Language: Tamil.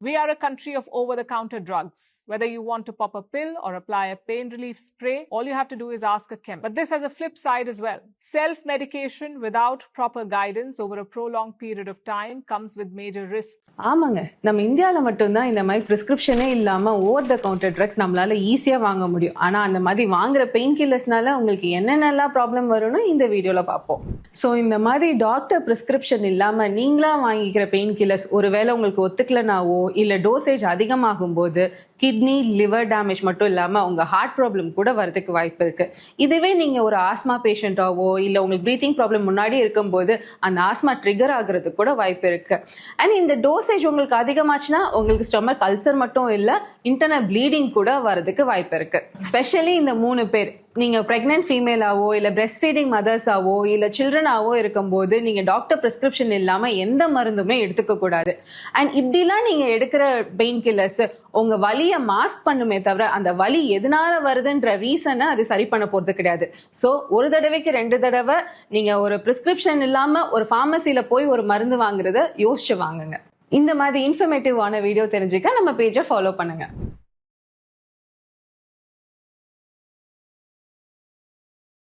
We are a country of over-the-counter drugs. Whether you want to pop a pill or apply a pain relief spray, all you have to do is ask a chemist. But this has a flip side as well. Self-medication without proper guidance over a prolonged period of time comes with major risks. ஆமாங்க, நம்ம இந்தியாவில் மட்டும்தான் இந்த மாதிரி பிரிஸ்கிரிப்ஷனே இல்லாமல் ஓவர் த கவுண்டர் ட்ரக்ஸ் நம்மளால ஈஸியாக வாங்க முடியும். ஆனால் அந்த மாதிரி வாங்குற பெயின் கில்லர்ஸ்னால உங்களுக்கு என்னென்னலாம் ப்ராப்ளம் வரும்னு இந்த வீடியோவில் பார்ப்போம். ஸோ இந்த மாதிரி டாக்டர் பிரிஸ்கிரிப்ஷன் இல்லாமல் நீங்களாக வாங்கிக்கிற பெயின் கில்லர்ஸ் ஒருவேளை உங்களுக்கு ஒத்துக்கலனாவோ இல்லை டோசேஜ் அதிகமாகும் போது கிட்னி லிவர் டேமேஜ் மட்டும் இல்லாமல் உங்கள் ஹார்ட் ப்ராப்ளம் கூட வரதுக்கு வாய்ப்பு இருக்குது. இதுவே நீங்கள் ஒரு ஆஸ்மா பேஷண்ட்டாவோ இல்லை உங்களுக்கு ப்ரீத்திங் ப்ராப்ளம் முன்னாடி இருக்கும்போது அந்த ஆஸ்மா ட்ரிகர் ஆகுறதுக்கு கூட வாய்ப்பு இருக்குது. அண்ட் இந்த டோசேஜ் உங்களுக்கு அதிகமாச்சுன்னா உங்களுக்கு ஸ்டொமக் அல்சர் மட்டும் இல்லை, இன்டர்னல் ப்ளீடிங் கூட வரதுக்கு வாய்ப்பு இருக்குது. ஸ்பெஷலி இந்த 3 பேர், நீங்கள் ப்ரெக்னென்ட் ஃபீமேலாவோ இல்லை பிரெஸ்ட் ஃபீடிங் மதர்ஸாவோ இல்லை சில்ட்ரனாவோ இருக்கும்போது நீங்கள் டாக்டர் ப்ரிஸ்கிரிப்ஷன் இல்லாமல் எந்த மருந்துமே எடுத்துக்கக்கூடாது. அண்ட் இப்படிலாம் நீங்கள் எடுக்கிற பெயின் கில்லர்ஸ் உங்கள் வலியை மாஸ்க் பண்ணுமே தவிர அந்த வலி எதனால வருதுன்ற ரீசனை அது சரி பண்ண போகிறது கிடையாது. ஸோ ஒரு தடவைக்கு 2 தடவை நீங்கள் ஒரு ப்ரிஸ்கிரிப்ஷன் இல்லாமல் ஒரு ஃபார்மசியில் போய் ஒரு மருந்து வாங்குறத யோசிச்சு வாங்குங்க. இந்த மாதிரி இன்ஃபர்மேட்டிவான வீடியோ தெரிஞ்சுக்க நம்ம பேஜை ஃபாலோ பண்ணுங்கள்.